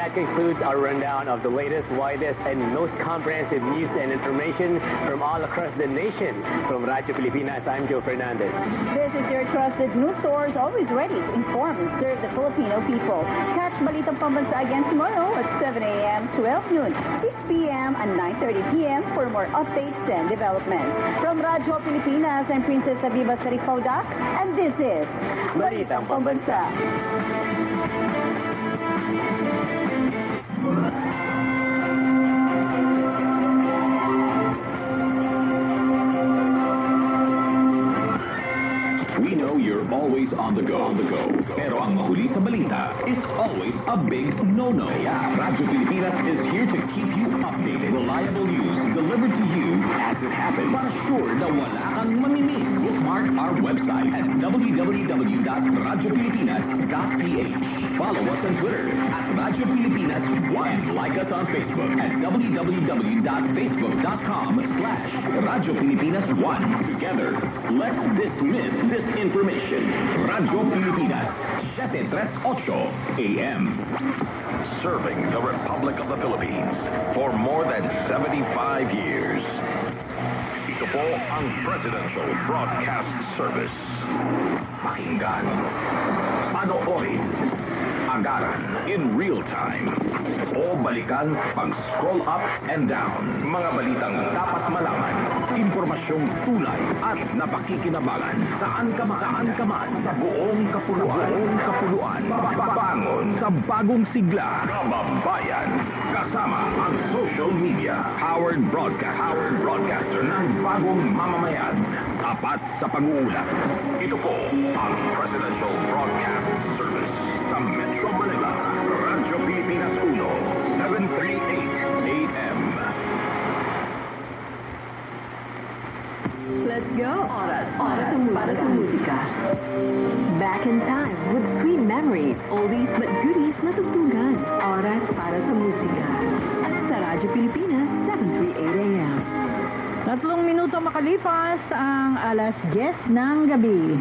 that concludes our rundown of the latest, widest, and most comprehensive news and information from all across the nation. From Radyo Pilipinas, I'm Joe Fernandez. This is your trusted news source, always ready to inform and serve the Filipino people. Catch Balitang Pambansa again tomorrow at 7 a.m., 12 noon, 6 p.m., and 9:30 p.m. for more updates and developments. From Radyo Pilipinas, I'm Princess Abiba Sarifaudak, and this is Balitang Pambansa. We know you're always on the go. Pero ang mahuli sa balita is always a big no-no. Yeah, Radyo Pilipinas is here to keep you updated. Reliable news delivered to you as it happens. Para sure na wala kang mamimiss. Bookmark our website at www.radiopilipinas.ph. Follow us on Twitter at Radyo Pilipinas and like us on Facebook at www.facebook.com/Radyo Pilipinas 1. Together, let's dismiss this information. Radyo Pilipinas, 738 AM. Serving the Republic of the Philippines for more than 75 years. Ito po ang Presidential Broadcast Service. Pakinggan, panoorin, agaran in real time, o balikan pag-scroll up and down. Mga balitang dapat malaman, impormasyong tulay at napakikinabangan saan ka man sa buong kapuluan. Bangon sa bagong sigla, kababayan, kasama ang social media, Howard Broadcaster ng bagong mamamayan, tapat sa pag-uulat. Ito po ang Presidential Broadcast Service sa Metro Manila, Radyo Pilipinas 1, 738 AM. Let's go. Oras para sa musika. Back in time with sweet memories, oldies but goodies na tugtugan. Oras para sa musika. At sa Radyo Pilipinas, 738 AM. 3 minuto makalipas ang 10:00 ng gabi.